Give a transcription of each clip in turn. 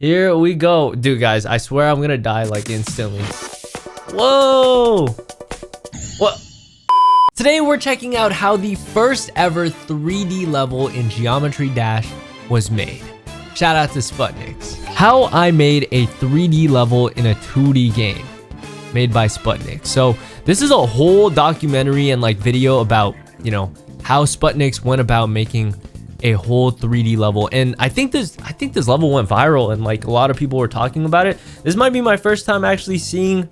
Here we go. Dude, guys, I swear I'm gonna die like instantly. Whoa! What? Today we're checking out how the first ever 3D level in Geometry Dash was made. Shout out to Sputniks. How I made a 3D level in a 2D game made by Sputnik. So this is a whole documentary and like video about, you know, how Sputniks went about making a whole 3D level. And I think this level went viral and like a lot of people were talking about it. This might be my first time actually seeing.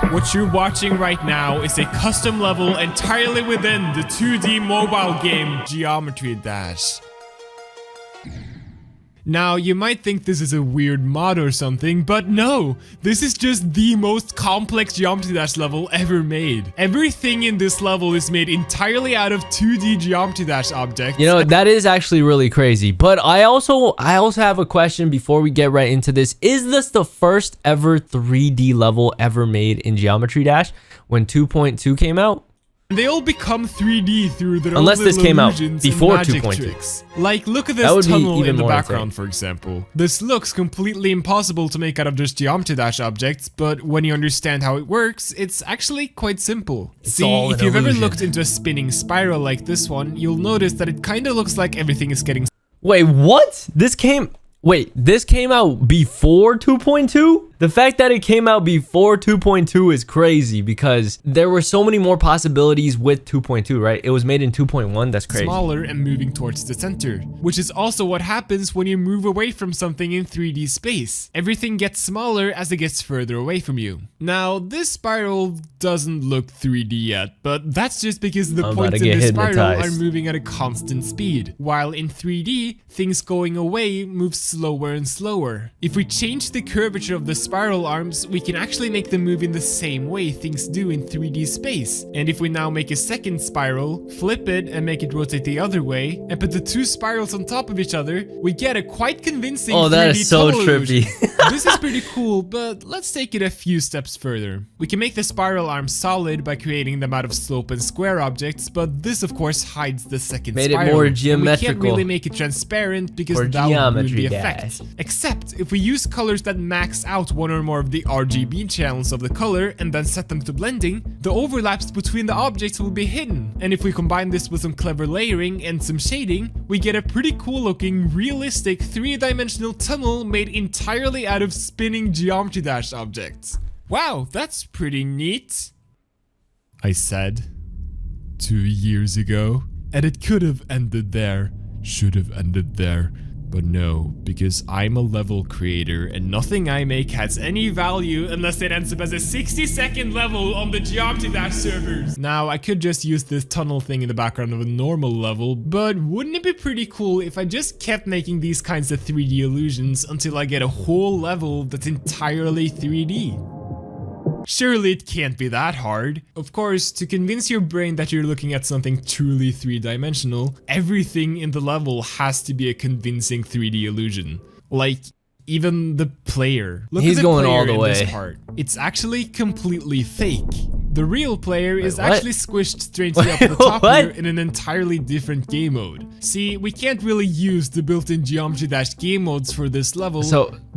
What you're watching right now is a custom level entirely within the 2D mobile game Geometry Dash. Now, you might think this is a weird mod or something, but no! This is just the most complex Geometry Dash level ever made. Everything in this level is made entirely out of 2D Geometry Dash objects. You know, that is actually really crazy. But I also have a question before we get right into this. Is this the first ever 3D level ever made in Geometry Dash when 2.2 came out? They all become 3D through their Unless own this came out illusions before and magic 2.2. tricks. Like, look at this tunnel in the background, insane. for example. This looks completely impossible to make out of just Geometry Dash objects, but when you understand how it works, it's actually quite simple. See, if you've ever looked into a spinning spiral like this one, you'll notice that it kinda looks like everything is getting... Wait, what? This came out before 2.2? The fact that it came out before 2.2 is crazy because there were so many more possibilities with 2.2, right? It was made in 2.1, that's crazy. Smaller and moving towards the center, which is also what happens when you move away from something in 3D space. Everything gets smaller as it gets further away from you. Now, this spiral doesn't look 3D yet, but that's just because the points in the spiral are moving at a constant speed, while in 3D, things going away move slower and slower. If we change the curvature of the spiral arms, we can actually make them move in the same way things do in 3D space. And if we now make a second spiral, flip it and make it rotate the other way, and put the two spirals on top of each other, we get a quite convincing 3D that is so trippy. This is pretty cool, but let's take it a few steps further. We can make the spiral arms solid by creating them out of slope and square objects, but this of course hides the second spiral. Made it more geometrical. We can't really make it transparent because that would ruin the effect. Except if we use colors that max out one or more of the RGB channels of the color and then set them to blending, the overlaps between the objects will be hidden. And if we combine this with some clever layering and some shading, we get a pretty cool looking, realistic 3-dimensional tunnel made entirely out of spinning Geometry Dash objects. Wow, that's pretty neat, I said 2 years ago. And it could have ended there, should have ended there. But no, because I'm a level creator and nothing I make has any value unless it ends up as a 60-second level on the Geometry Dash servers. Now, I could just use this tunnel thing in the background of a normal level, but wouldn't it be pretty cool if I just kept making these kinds of 3D illusions until I get a whole level that's entirely 3D? Surely it can't be that hard. Of course, to convince your brain that you're looking at something truly 3-dimensional, everything in the level has to be a convincing 3D illusion. Like, even the player. Look at the player all the way. This part. It's actually completely fake. The real player is actually squished strangely up the top here in an entirely different game mode. See, we can't really use the built-in Geometry Dash game modes for this level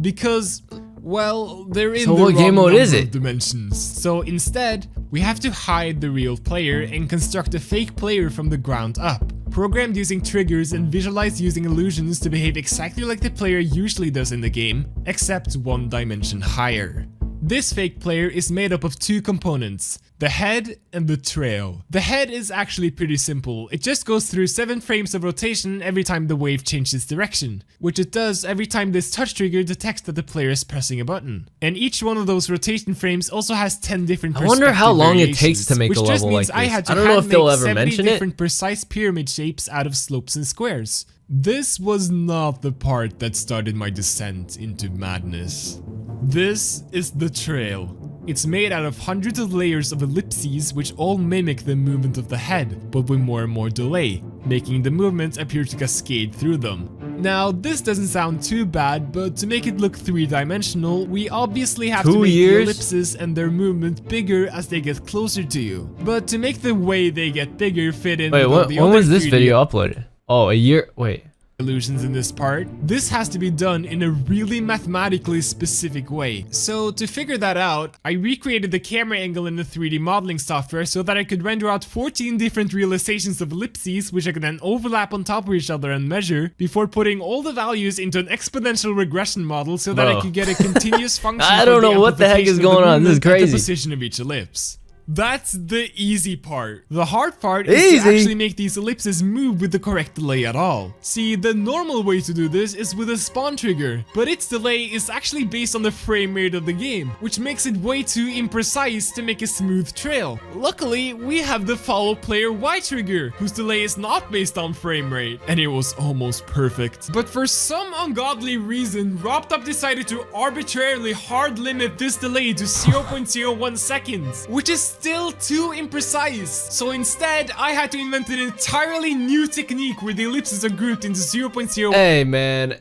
because... well, they're in the wrong game mode is it? Dimensions. So instead, we have to hide the real player and construct a fake player from the ground up. Programmed using triggers and visualized using illusions to behave exactly like the player usually does in the game, except 1 dimension higher. This fake player is made up of 2 components, the head and the trail. The head is actually pretty simple. It just goes through 7 frames of rotation every time the wave changes direction, which it does every time this touch trigger detects that the player is pressing a button. And each one of those rotation frames also has 10 different perspective I wonder how long it takes to make a level like this. I don't know if they'll ever mention it. Different precise pyramid shapes out of slopes and squares. This was not the part that started my descent into madness. This is the trail. It's made out of hundreds of layers of ellipses which all mimic the movement of the head, but with more and more delay, making the movement appear to cascade through them. Now, this doesn't sound too bad, but to make it look 3-dimensional, we obviously have to make the ellipses and their movement bigger as they get closer to you. But to make the way they get bigger fit in with all the other when was this video uploaded? Oh, a year? Wait. illusions in this part. This has to be done in a really mathematically specific way. So to figure that out, I recreated the camera angle in the 3D modeling software so that I could render out 14 different realizations of ellipses, which I could then overlap on top of each other and measure before putting all the values into an exponential regression model so that I could get a continuous function. I don't know what the heck is going on. This is crazy. The position of each ellipse. That's the easy part. The hard part is to actually make these ellipses move with the correct delay at all. See, the normal way to do this is with a spawn trigger, but its delay is actually based on the frame rate of the game, which makes it way too imprecise to make a smooth trail. Luckily, we have the follow player Y trigger, whose delay is not based on frame rate, and it was almost perfect. But for some ungodly reason, RobTop decided to arbitrarily hard limit this delay to 0.01 seconds, which is still too imprecise. So instead, I had to invent an entirely new technique where the ellipses are grouped into 0.0. Hey man,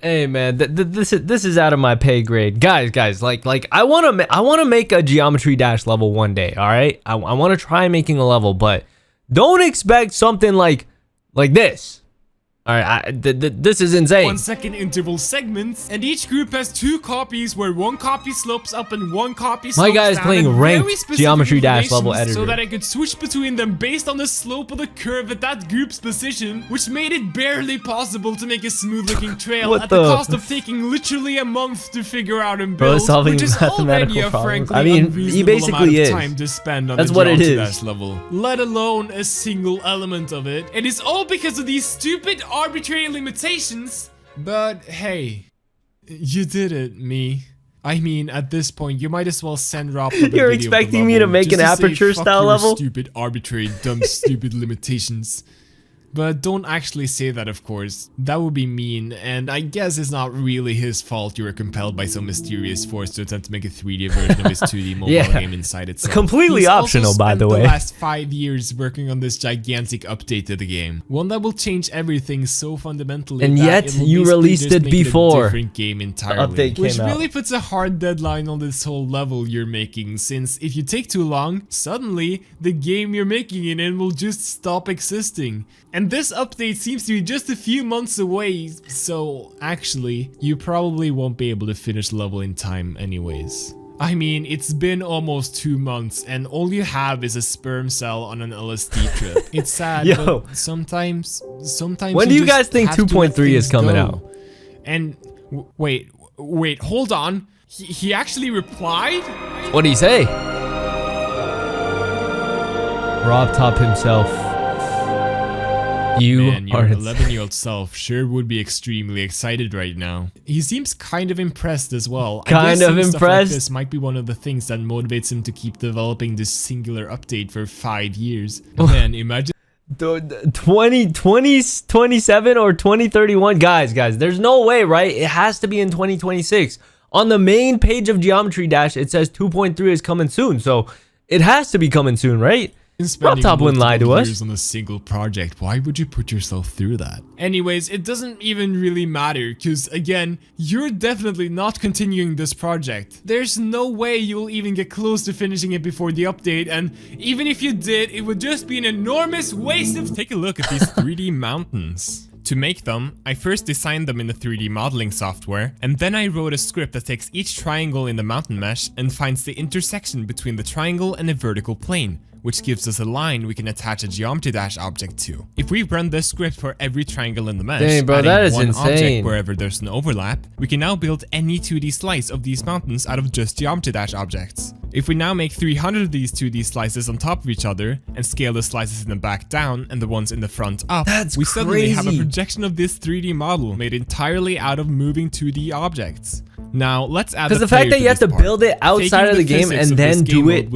this is out of my pay grade, guys. Like I wanna make a Geometry Dash level one day. All right, I wanna try making a level, but don't expect something like this. All right, this is insane. 1 second interval segments, and each group has 2 copies where 1 copy slopes up and 1 copy slopes down. My guy is playing ranked Geometry Dash level editor, so that I could switch between them based on the slope of the curve at that group's position, which made it barely possible to make a smooth looking trail at the cost of taking literally a month to figure out and build, which is already a frankly unreasonable amount of time to spend on the Geometry Dash level, let alone a single element of it. It is all because of these stupid arbitrary limitations. But hey, you did it, me. I mean, at this point, you might as well send Rob. You're expecting me to make an aperture style level? Stupid, arbitrary, dumb, stupid limitations. But don't actually say that, of course. That would be mean, and I guess it's not really his fault you were compelled by some mysterious force to attempt to make a 3D version of his 2D mobile game inside itself. Completely optional, by the way. The last 5 years working on this gigantic update to the game, one that will change everything so fundamentally. And yet you released it before a different game entirely, which really puts a hard deadline on this whole level you're making. Since if you take too long, suddenly the game you're making it in will just stop existing. And this update seems to be just a few months away, so actually, you probably won't be able to finish the level in time anyways. I mean, it's been almost 2 months and all you have is a sperm cell on an LSD trip. It's sad, but sometimes when do you guys think 2.3 is coming out? And wait, hold on. He actually replied? What did he say? RobTop himself. Your 11-year-old self sure would be extremely excited right now. He seems kind of impressed as well. Kind of impressed? Stuff like this might be one of the things that motivates him to keep developing this singular update for 5 years. Man, imagine 2027 or 2031. Guys, there's no way, right? It has to be in 2026. On the main page of Geometry Dash, it says 2.3 is coming soon, so it has to be coming soon, right? RobTop wouldn't lie to us. On a single project, why would you put yourself through that? Anyways, it doesn't even really matter, because again, you're definitely not continuing this project. There's no way you'll even get close to finishing it before the update, and even if you did, it would just be an enormous waste of— Take a look at these 3D mountains. To make them, I first designed them in the 3D modeling software, and then I wrote a script that takes each triangle in the mountain mesh and finds the intersection between the triangle and a vertical plane, which gives us a line we can attach a Geometry Dash object to. If we run this script for every triangle in the mesh, dang, bro, that is one insane. Object wherever there's an overlap, we can now build any 2D slice of these mountains out of just Geometry Dash objects. If we now make 300 of these 2D slices on top of each other and scale the slices in the back down and the ones in the front up, we suddenly have a projection of this 3D model made entirely out of moving 2D objects. Now let's add the fact that you have to build it outside of the game and then do it in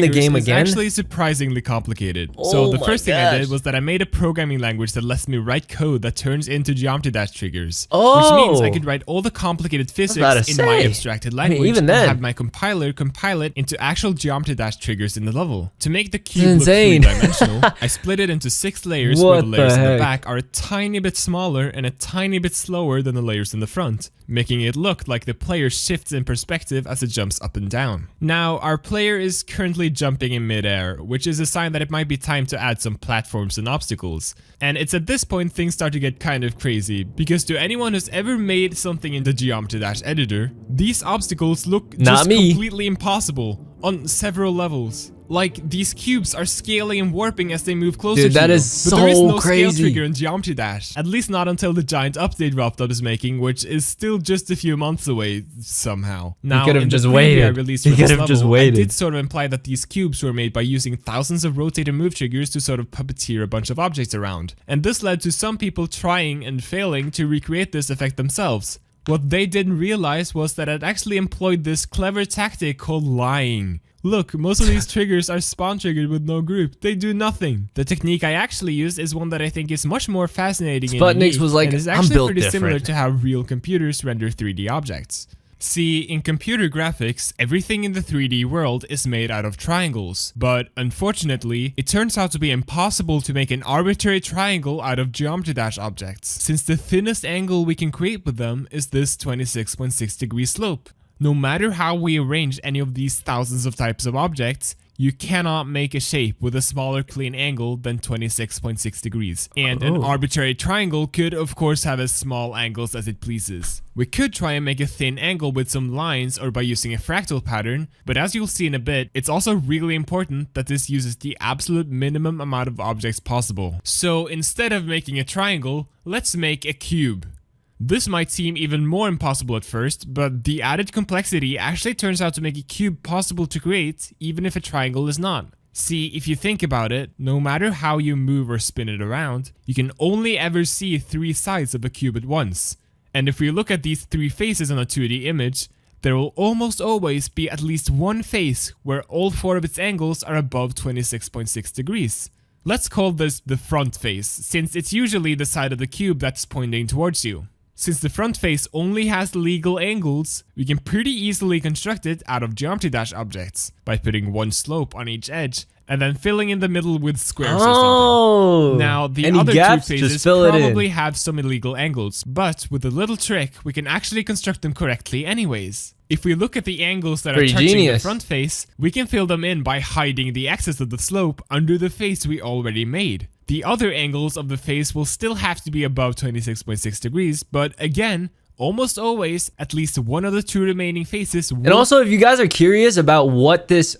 the game again is actually surprisingly complicated. So the first thing I did was that I made a programming language that lets me write code that turns into Geometry Dash triggers, which means I could write all the complicated physics in my abstracted language and have my compiler compile it into actual Geometry Dash triggers in the level. To make the cube look three-dimensional, I split it into 6 layers where the layers in the back are a tiny bit smaller and a tiny bit slower than the layers in the front, making it look like the the player shifts in perspective as it jumps up and down. Now, our player is currently jumping in midair, which is a sign that it might be time to add some platforms and obstacles. And it's at this point things start to get kind of crazy, because to anyone who's ever made something in the Geometry Dash editor, these obstacles look just completely impossible on several levels. Like, these cubes are scaling and warping as they move closer to you. Dude, that is so but there is no crazy. Scale trigger in Geometry Dash. At least not until the giant update Robtop is making, which is still just a few months away somehow. Now, you could have just waited. You could have just waited. I did sort of imply that these cubes were made by using thousands of rotate and move triggers to sort of puppeteer a bunch of objects around. And this led to some people trying and failing to recreate this effect themselves. What they didn't realize was that it actually employed this clever tactic called lying. Look, most of these triggers are spawn triggered with no group. They do nothing. The technique I actually used is one that I think is much more fascinating Sputniks was like, and is actually pretty similar to how real computers render 3D objects. See, in computer graphics, everything in the 3D world is made out of triangles, but unfortunately, it turns out to be impossible to make an arbitrary triangle out of Geometry Dash objects, since the thinnest angle we can create with them is this 26.6 degree slope. No matter how we arrange any of these thousands of types of objects, you cannot make a shape with a smaller clean angle than 26.6 degrees. And an arbitrary triangle could of course have as small angles as it pleases. We could try and make a thin angle with some lines or by using a fractal pattern, but as you'll see in a bit, it's also really important that this uses the absolute minimum amount of objects possible. So instead of making a triangle, let's make a cube. This might seem even more impossible at first, but the added complexity actually turns out to make a cube possible to create, even if a triangle is not. See, if you think about it, no matter how you move or spin it around, you can only ever see 3 sides of a cube at once. And if we look at these 3 faces on a 2D image, there will almost always be at least one face where all 4 of its angles are above 26.6 degrees. Let's call this the front face, since it's usually the side of the cube that's pointing towards you. Since the front face only has legal angles, we can pretty easily construct it out of Geometry Dash objects by putting one slope on each edge and then filling in the middle with squares or something. Now, the other gaps, 2 faces probably have some illegal angles, but with a little trick, we can actually construct them correctly anyways. If we look at the angles that are touching the front face, we can fill them in by hiding the axis of the slope under the face we already made. The other angles of the face will still have to be above 26.6 degrees, but again, almost always, at least one of the 2 remaining faces will... And also, if you guys are curious about what this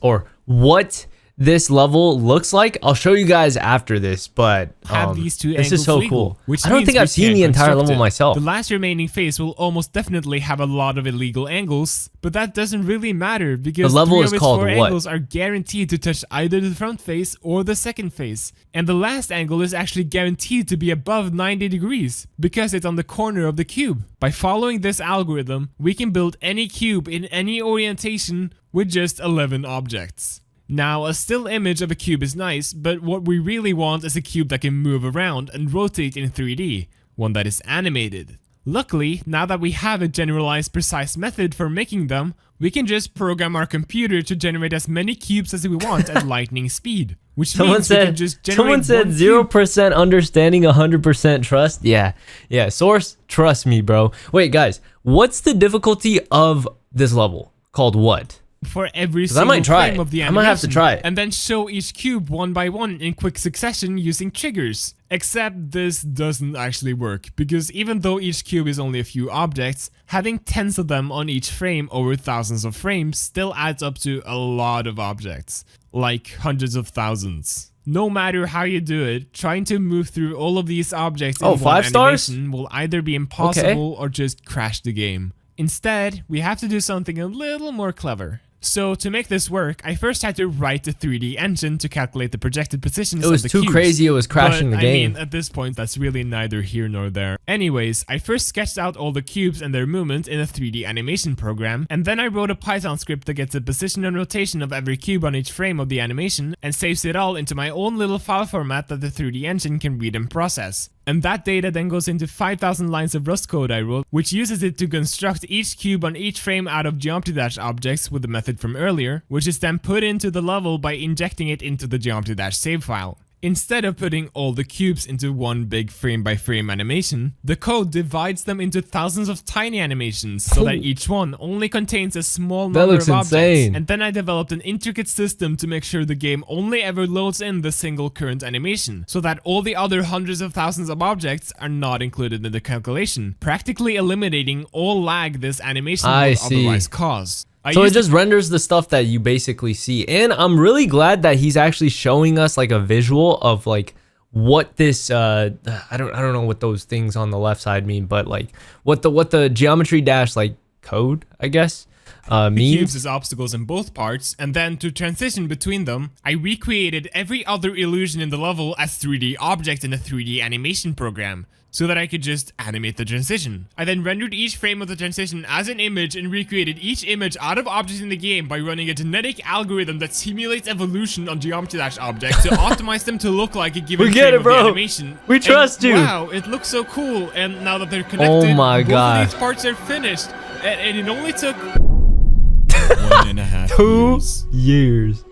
level looks like, I'll show you guys after this, but have these 2 this is so legal, cool. I don't think I've seen the entire level myself. The last remaining face will almost definitely have a lot of illegal angles, but that doesn't really matter because the level 3 is of its called 4 what? angles are guaranteed to touch either the front face or the second face. And the last angle is actually guaranteed to be above 90 degrees because it's on the corner of the cube. By following this algorithm, we can build any cube in any orientation with just 11 objects. Now, a still image of a cube is nice, but what we really want is a cube that can move around and rotate in 3D, one that is animated. Luckily, now that we have a generalized precise method for making them, we can just program our computer to generate as many cubes as we want at lightning speed. Which means we can just generate someone said 0% understanding, 100% trust. Yeah, Source, trust me, bro. Wait, guys, what's the difficulty of this level? Called what? For every single frame of the animation, I might have to try it. And then show each cube one by one in quick succession using triggers. Except this doesn't actually work, because even though each cube is only a few objects, having tens of them on each frame over thousands of frames still adds up to a lot of objects, like hundreds of thousands. No matter how you do it, trying to move through all of these objects in one animation will either be impossible or just crash the game. Instead, we have to do something a little more clever. So to make this work, I first had to write the 3D engine to calculate the projected positions of the cubes. It was too crazy, it was crashing the game. I mean, at this point, that's really neither here nor there. Anyways, I first sketched out all the cubes and their movement in a 3D animation program, and then I wrote a Python script that gets the position and rotation of every cube on each frame of the animation, and saves it all into my own little file format that the 3D engine can read and process. And that data then goes into 5,000 lines of Rust code I wrote, which uses it to construct each cube on each frame out of Geometry Dash objects with the method from earlier, which is then put into the level by injecting it into the Geometry Dash save file. Instead of putting all the cubes into one big frame-by-frame animation, the code divides them into thousands of tiny animations so that each one only contains a small number of objects. Insane. And then I developed an intricate system to make sure the game only ever loads in the single current animation, so that all the other hundreds of thousands of objects are not included in the calculation, practically eliminating all lag this animation would otherwise cause. So it just renders the stuff that you basically see. And I'm really glad that he's actually showing us like a visual of like what this I don't know what those things on the left side mean, but like what the geometry dash like code, I guess, means. Cubes as obstacles in both parts, and then to transition between them, I recreated every other illusion in the level as 3D objects in a 3D animation program, so that I could just animate the transition. I then rendered each frame of the transition as an image and recreated each image out of objects in the game by running a genetic algorithm that simulates evolution on Geometry Dash objects to optimize them to look like a given frame of the animation. We trust you. Wow, it looks so cool. And now that they're connected, oh my both God. of these parts are finished. And it only took 1.5 2 years.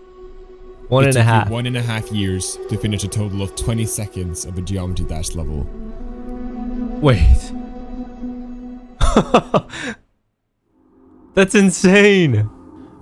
One and a half. 1.5 years to finish a total of 20 seconds of a Geometry Dash level. Wait. That's insane.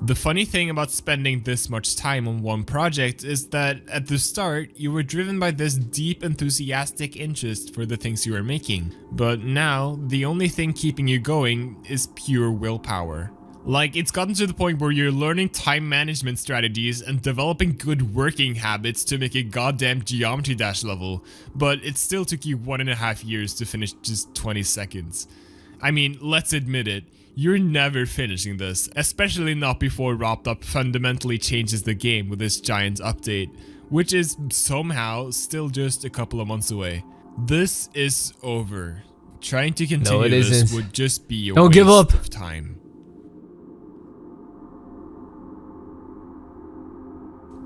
The funny thing about spending this much time on one project is that at the start, you were driven by this deep enthusiastic interest for the things you were making. But now, the only thing keeping you going is pure willpower. Like, it's gotten to the point where you're learning time management strategies and developing good working habits to make a goddamn Geometry Dash level, but it still took you 1.5 years to finish just 20 seconds. I mean, let's admit it, you're never finishing this, especially not before RobTop fundamentally changes the game with this giant update, which is somehow still just a couple of months away. This is over. Trying to continue this would just be a waste of time.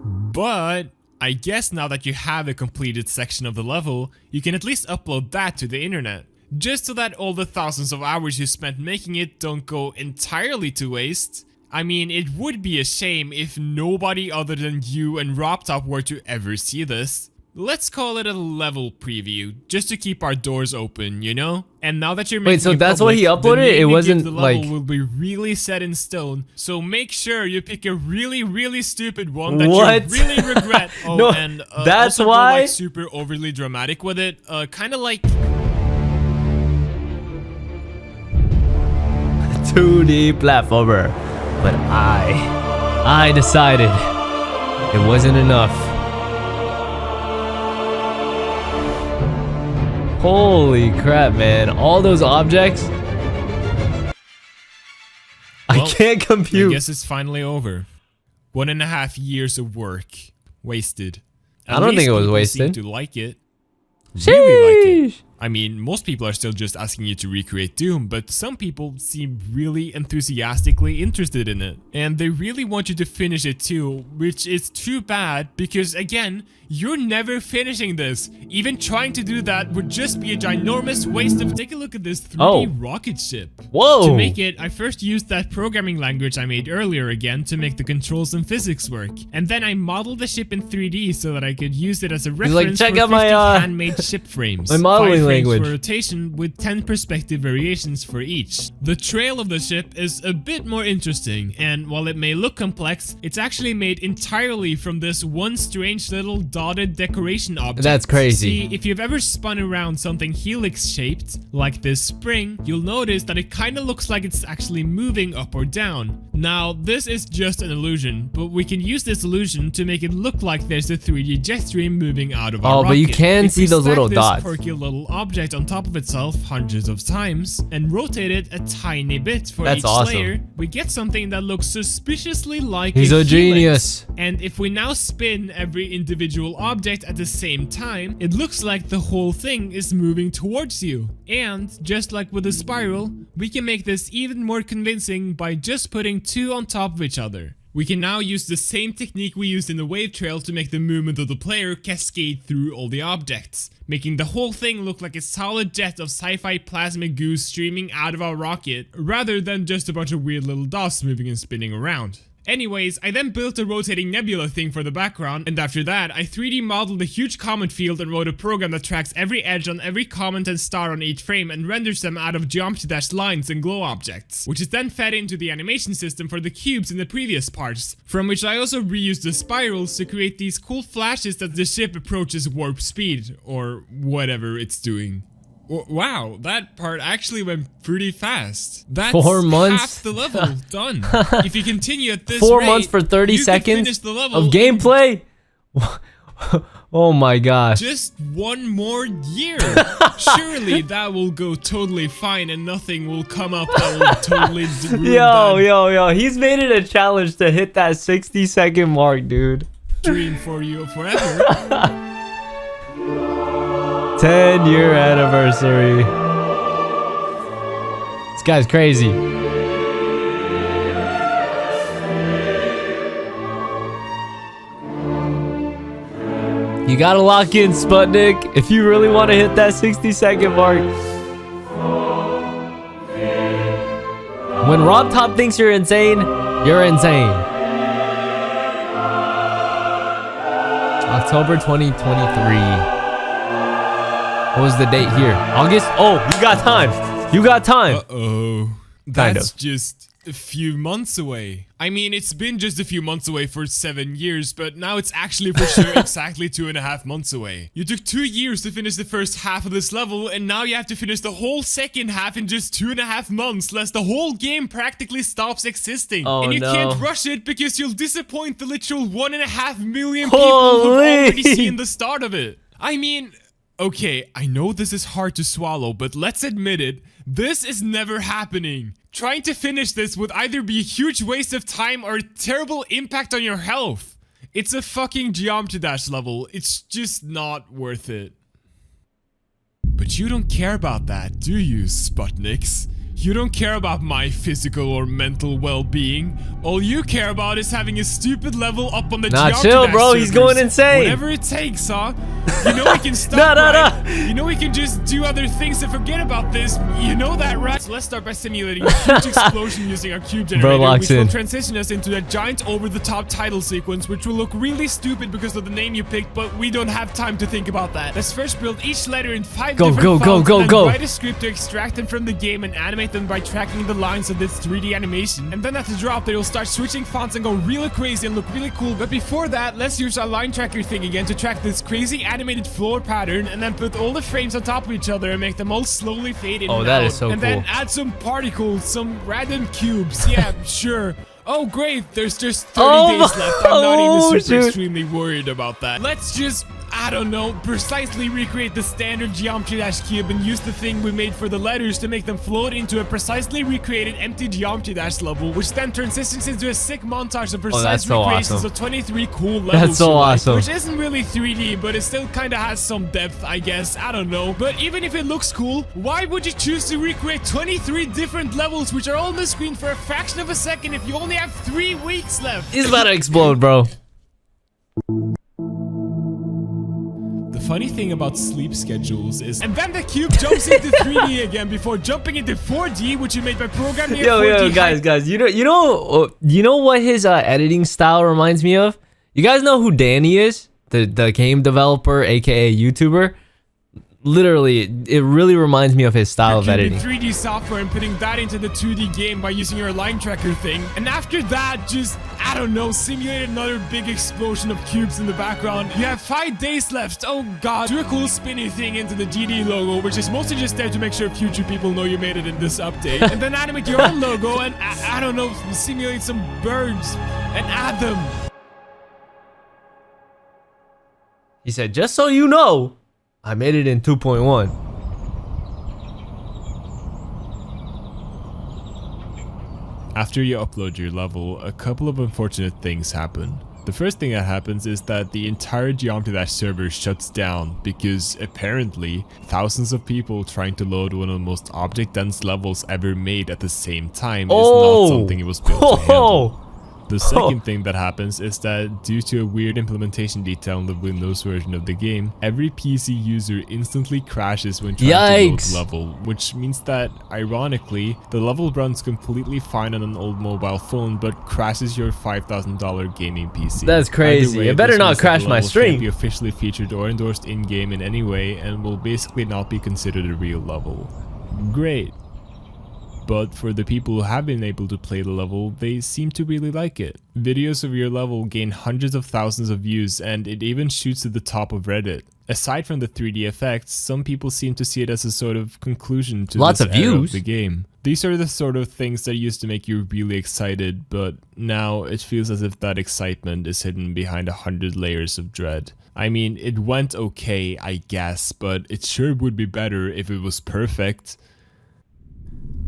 But I guess now that you have a completed section of the level, you can at least upload that to the internet. Just so that all the thousands of hours you spent making it don't go entirely to waste. I mean, it would be a shame if nobody other than you and RobTop were to ever see this. Let's call it a level preview, just to keep our doors open, you know? And now that you're making so that's what he uploaded? It wasn't the level will be really set in stone, so make sure you pick a really stupid one that you really regret. Oh, no, and that's also why go, like, super overly dramatic with it, kind of like 2D platformer. But I decided it wasn't enough. Holy crap, man. All those objects. I can't compute. I guess it's finally over. 1.5 years of work wasted. I don't think it was wasted. Seem to like it. Really like it. I mean, most people are still just asking you to recreate Doom, but some people seem really enthusiastically interested in it. And they really want you to finish it too, which is too bad because, again, you're never finishing this. Even trying to do that would just be a ginormous waste of... Take a look at this 3D rocket ship. Whoa! To make it, I first used that programming language I made earlier again to make the controls and physics work. And then I modeled the ship in 3D so that I could use it as a reference check for out 50 my handmade ship frames. My modeling 5 frames language. for rotation with 10 perspective variations for each. The trail of the ship is a bit more interesting, and while it may look complex, it's actually made entirely from this one strange little dotted decoration object. That's crazy. See, if you've ever spun around something helix shaped, like this spring, you'll notice that it kinda looks like it's actually moving up or down. Now, this is just an illusion, but we can use this illusion to make it look like there's a 3D jet stream moving out of our rocket. But you can see those little dots. If we stack this quirky little object on top of itself hundreds of times and rotate it a tiny bit for each layer, we get something that looks suspiciously like a helix. Genius. And if we now spin every individual object at the same time, it looks like the whole thing is moving towards you. And just like with a spiral, we can make this even more convincing by just putting two on top of each other. We can now use the same technique we used in the wave trail to make the movement of the player cascade through all the objects, making the whole thing look like a solid jet of sci-fi plasmic goo streaming out of our rocket, rather than just a bunch of weird little dots moving and spinning around. Anyways, I then built a rotating nebula thing for the background, and after that, I 3D modeled a huge comet field and wrote a program that tracks every edge on every comet and star on each frame and renders them out of geometry dash lines and glow objects, which is then fed into the animation system for the cubes in the previous parts, from which I also reused the spirals to create these cool flashes as the ship approaches warp speed, or whatever it's doing. Wow, that part actually went pretty fast. That's 4 months? half the level done. If you continue at this 4 rate, months for 30 you could seconds finish the level of gameplay? Oh my gosh. just one more year. Surely that will go totally fine and nothing will come up that will totally ruin Yo, he's made it a challenge to hit that 60-second mark, dude. dream for you forever. 10-year anniversary. This guy's crazy. You gotta lock in, Sputnik, if you really want to hit that 60-second mark. When Rob Top thinks you're insane, you're insane. October 2023. What was the date here? August? Oh, you got time. You got time. Uh-oh. That's just a few months away. I mean, it's been just a few months away for 7 years, but now it's actually for sure exactly 2.5 months away. You took 2 years to finish the first half of this level, and now you have to finish the whole second half in just 2.5 months, lest the whole game practically stops existing. Oh, and you no. can't rush it because you'll disappoint the literal 1.5 million people who've already seen the start of it. I mean, okay, I know this is hard to swallow, but let's admit it, this is never happening. Trying to finish this would either be a huge waste of time or a terrible impact on your health. It's a fucking Geometry Dash level. It's just not worth it. But you don't care about that, do you, Sputniks? You don't care about my physical or mental well-being. All you care about is having a stupid level up on the Geometry chill, Dash bro. servers. He's going insane. Whatever it takes, huh? You know we can stop, right? You know we can just do other things and forget about this. You know that, right? So let's start by simulating a huge explosion using our cube generator, which will transition us into a giant over-the-top title sequence, which will look really stupid because of the name you picked, but we don't have time to think about that. Let's first build each letter in 5 different fonts and then write a script to extract them from the game and animate them by tracking the lines of this 3D animation. And then at the drop, they'll start switching fonts and go really crazy and look really cool. But before that, let's use our line tracker thing again to track this crazy animated floor pattern and then put all the frames on top of each other and make them all slowly fade in and out. That is so cool. And then add some particles, some random cubes. Yeah, sure. Oh great, there's just 30 days left. I'm not even super extremely worried about that. Let's just, I don't know, precisely recreate the standard Geometry Dash cube and use the thing we made for the letters to make them float into a precisely recreated empty Geometry Dash level, which then transitions into a sick montage of precise recreations of 23 cool levels. That's so awesome. Which isn't really 3D, but it still kind of has some depth, I guess. I don't know. But even if it looks cool, why would you choose to recreate 23 different levels which are all on the screen for a fraction of a second if you only have 3 weeks left? He's about to explode, bro. The funny thing about sleep schedules is, and then the cube jumps into 3D again before jumping into 4D, which you made by programming. Yo, guys, you know what his editing style reminds me of? You guys know who Danny is? The game developer, aka YouTuber. Literally, it really reminds me of his style of editing. 3D software and putting that into the 2D game by using your line tracker thing. And after that, just, I don't know, simulate another big explosion of cubes in the background. You have 5 days left. Oh god. Do a cool spinny thing into the GD logo, which is mostly just there to make sure future people know you made it in this update. And then animate your own logo and, I don't know, simulate some birds and add them. He said, just so you know, I made it in 2.1. After you upload your level, a couple of unfortunate things happen. The first thing that happens is that the entire Geometry Dash server shuts down because apparently thousands of people trying to load one of the most object dense levels ever made at the same time is not something it was built to handle. The second thing that happens is that due to a weird implementation detail in the Windows version of the game, every PC user instantly crashes when trying to load level, which means that, ironically, the level runs completely fine on an old mobile phone but crashes your $5,000 gaming PC. That's crazy. It better not crash my stream. Can't be officially featured or endorsed in-game in any way and will basically not be considered a real level. Great. But for the people who have been able to play the level, they seem to really like it. Videos of your level gain hundreds of thousands of views and it even shoots to the top of Reddit. Aside from the 3D effects, some people seem to see it as a sort of conclusion to this era of the game. These are the sort of things that used to make you really excited, but now it feels as if that excitement is hidden behind 100 layers of dread. I mean, it went okay, I guess, but it sure would be better if it was perfect.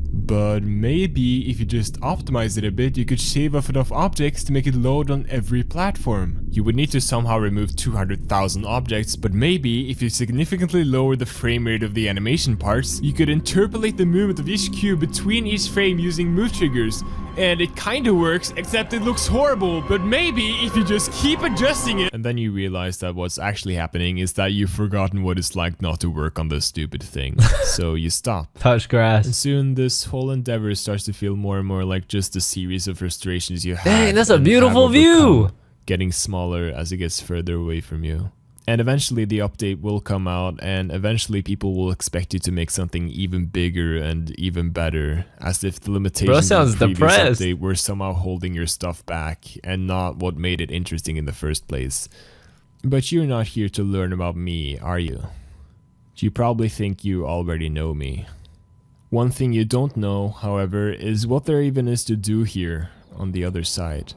But maybe if you just optimize it a bit, you could shave off enough objects to make it load on every platform. You would need to somehow remove 200,000 objects, but maybe if you significantly lower the frame rate of the animation parts, you could interpolate the movement of each cube between each frame using move triggers. And it kinda works, except it looks horrible, but maybe if you just keep adjusting it. And then you realize that what's actually happening is that you've forgotten what it's like not to work on this stupid thing. So you stop. Touch grass. And soon this whole endeavor starts to feel more and more like just a series of frustrations you have. Dang, that's a beautiful view! Getting smaller as it gets further away from you. And eventually the update will come out and eventually people will expect you to make something even bigger and even better, as if the limitations of the previous update were somehow holding your stuff back and not what made it interesting in the first place. But you're not here to learn about me, are you? You probably think you already know me. One thing you don't know, however, is what there even is to do here on the other side.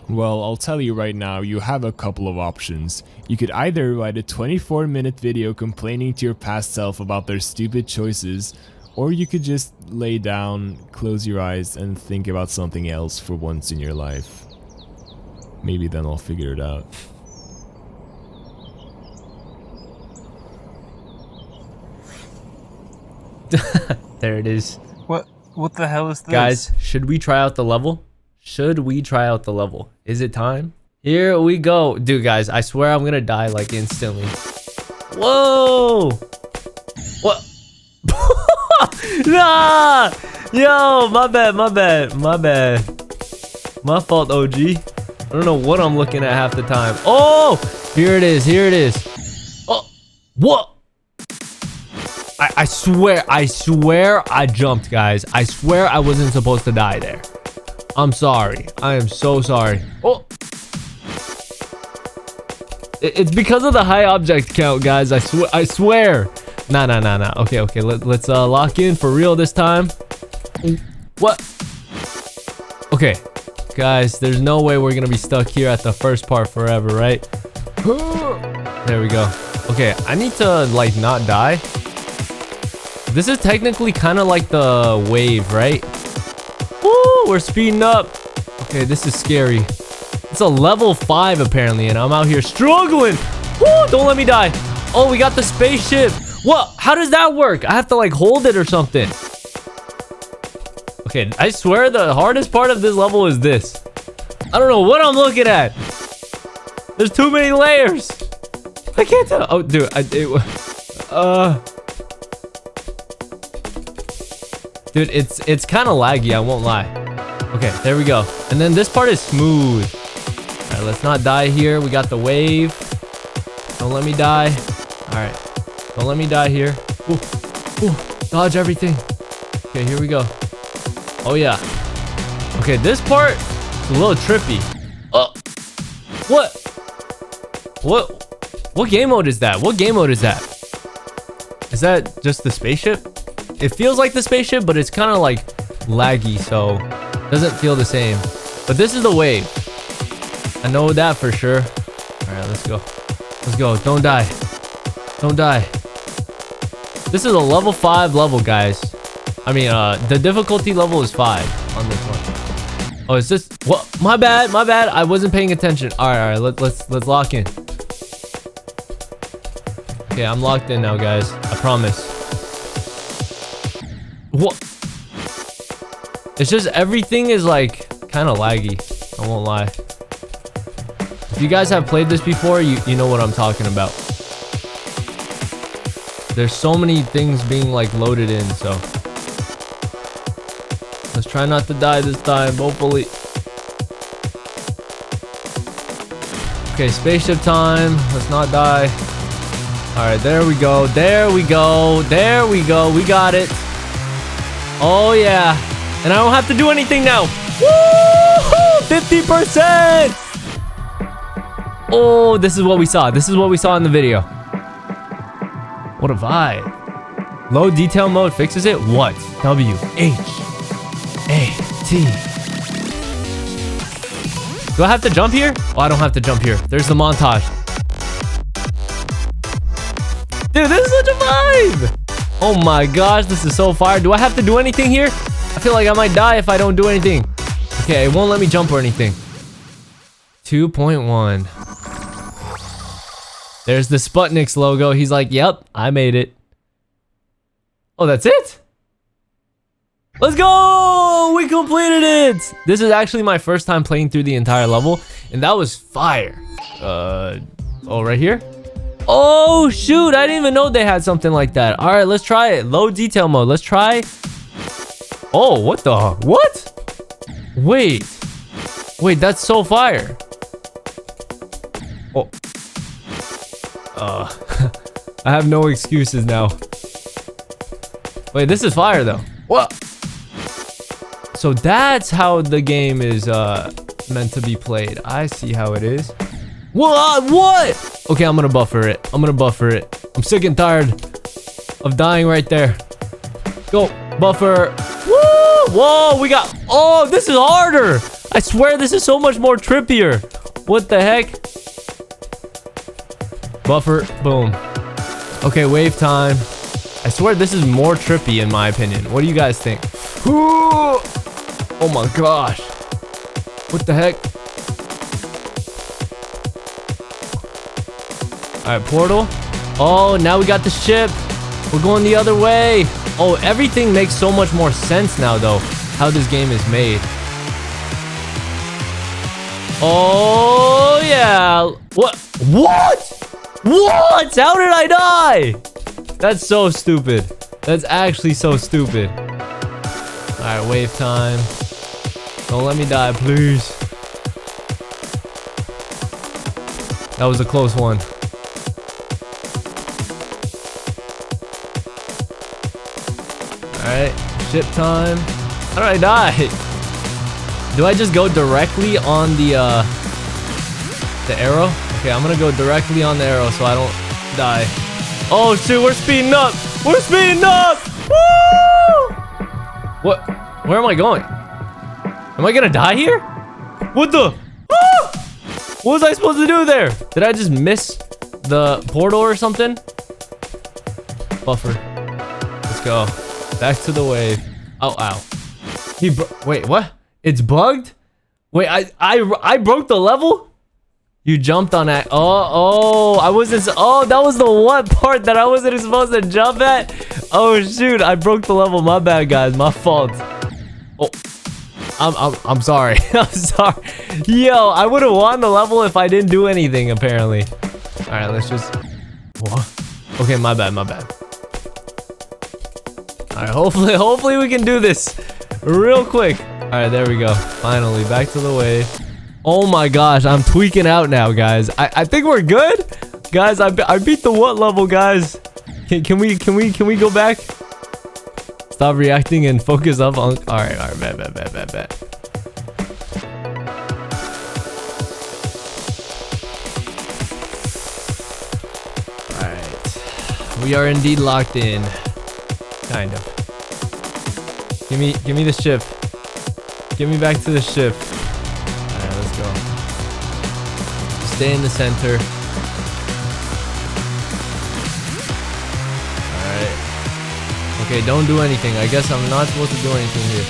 Well, I'll tell you right now, you have a couple of options. You could either write a 24-minute video complaining to your past self about their stupid choices, or you could just lay down, close your eyes, and think about something else for once in your life. Maybe then I'll figure it out. There it is. What the hell is this? Guys, should we try out the level? Should we try out the level? Is it time? Here we go. Dude, guys, I swear I'm gonna die like instantly. Whoa! What? Nah! Yo, my bad. My fault, OG. I don't know what I'm looking at half the time. Oh! Here it is. Oh! What? I swear I jumped, guys. I swear I wasn't supposed to die there. I'm sorry. I am so sorry. Oh! It's because of the high object count, guys. I swear. Nah. Okay. Let's lock in for real this time. What? Okay. Guys, there's no way we're gonna be stuck here at the first part forever, right? There we go. Okay, I need to, like, not die. This is technically kind of like the wave, right? Woo, we're speeding up. Okay, this is scary. It's a level 5 apparently, and I'm out here struggling. Woo, don't let me die. Oh, we got the spaceship. What? How does that work? I have to like hold it or something. Okay, I swear the hardest part of this level is this. I don't know what I'm looking at. There's too many layers. I can't tell. Oh, dude, dude, it's kind of laggy, I won't lie. Okay, there we go. And then this part is smooth. All right, let's not die here. We got the wave. Don't let me die. All right, don't let me die here. Ooh, dodge everything. Okay, here we go. Oh yeah. Okay, this part is a little trippy. Oh, what game mode is that? What game mode is that? Is that just the spaceship? It feels like the spaceship, but it's kind of like laggy, so it doesn't feel the same. But this is the wave. I know that for sure. All right, let's go. Let's go. Don't die. Don't die. This is a level 5 level, guys. I mean, the difficulty level is 5 on this one. Oh, it's just what? My bad. I wasn't paying attention. All right. Let's lock in. Okay, I'm locked in now, guys. I promise. What? It's just everything is like kind of laggy. I won't lie. If you guys have played this before, you know what I'm talking about. There's so many things being like loaded in, so let's try not to die this time, hopefully. Okay, spaceship time. Let's not die. All right, there we go. There we go. There we go. We got it. Oh yeah. And I don't have to do anything now. Woo! 50%. Oh, this is what we saw. This is what we saw in the video. What a vibe. Low detail mode fixes it? What? W-H-A-T. Do I have to jump here? Oh, I don't have to jump here. There's the montage. Dude, this is such a vibe. Oh my gosh, this is so fire. Do I have to do anything here? I feel like I might die if I don't do anything. Okay, it won't let me jump or anything. 2.1. There's the Sputnik's logo. He's like, yep, I made it. Oh, that's it? Let's go! We completed it! This is actually my first time playing through the entire level, and that was fire. Oh, right here? Oh, shoot, I didn't even know they had something like that. All right, let's try it. Low detail mode, let's try. Oh, what the? What? Wait, that's so fire. Oh. I have no excuses now. Wait, this is fire though. What? So that's how the game is meant to be played. I see how it is. What? Okay, I'm gonna buffer it. I'm sick and tired of dying right there. Go, buffer. Woo! Whoa, we got... Oh, this is harder. I swear this is so much more trippier. What the heck? Buffer, boom. Okay, wave time. I swear this is more trippy in my opinion. What do you guys think? Ooh! Oh my gosh. What the heck? All right, portal. Oh, now we got the ship. We're going the other way. Oh, everything makes so much more sense now though, how this game is made. Oh yeah. What? What? How did I die? That's so stupid. That's actually so stupid. All right, wave time. Don't let me die, please. That was a close one. All right, ship time. How did I die? Do I just go directly on the arrow? Okay, I'm gonna go directly on the arrow so I don't die. Oh shoot, we're speeding up! We're speeding up! Woo! What? Where am I going? Am I gonna die here? What the? Ah! What was I supposed to do there? Did I just miss the portal or something? Buffer. Let's go. Back to the wave. Oh, ow. Wait, what? It's bugged? Wait, I broke the level? You jumped on that. Oh, I wasn't. Oh, that was the one part that I wasn't supposed to jump at. Oh shoot, I broke the level. My bad, guys. My fault. Oh, I'm sorry. I'm sorry. Yo, I would have won the level if I didn't do anything. Apparently. All right, let's just. What? Okay, my bad. All right, hopefully we can do this real quick. All right, there we go. Finally, back to the wave. Oh my gosh, I'm tweaking out now, guys. I think we're good, guys. I beat the what level, guys? Can we go back? Stop reacting and focus up on. All right, bet. All right, we are indeed locked in, kind of. Give me the ship. Get me back to the ship. Go. Stay in the center. Alright. Okay, don't do anything. I guess I'm not supposed to do anything here.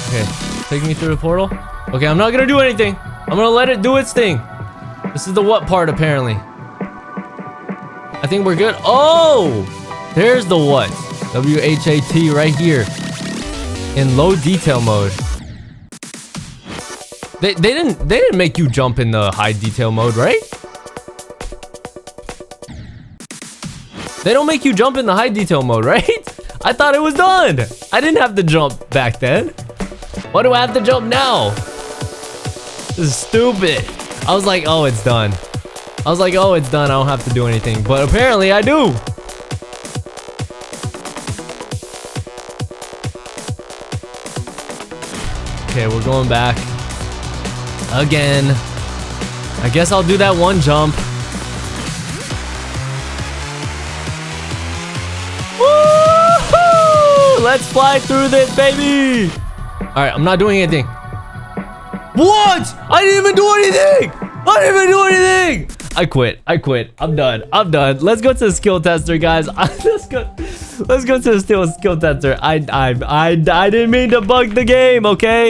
Okay, take me through the portal. Okay, I'm not gonna do anything. I'm gonna let it do its thing. This is the what part, apparently. I think we're good. Oh! There's the what. W-H-A-T right here. In low detail mode. They didn't make you jump in the high detail mode, right? They don't make you jump in the high detail mode, right? I thought it was done. I didn't have to jump back then. Why do I have to jump now? This is stupid. I was like, oh, it's done. I was like, oh, it's done. I don't have to do anything. But apparently I do. Okay, we're going back. Again. I guess I'll do that one jump. Woohoo! Let's fly through this, baby! Alright, I'm not doing anything. What? I didn't even do anything! I didn't even do anything! I quit. I'm done. Let's go to the skill tester, guys. Let's go to the skill tester. I didn't mean to bug the game, okay?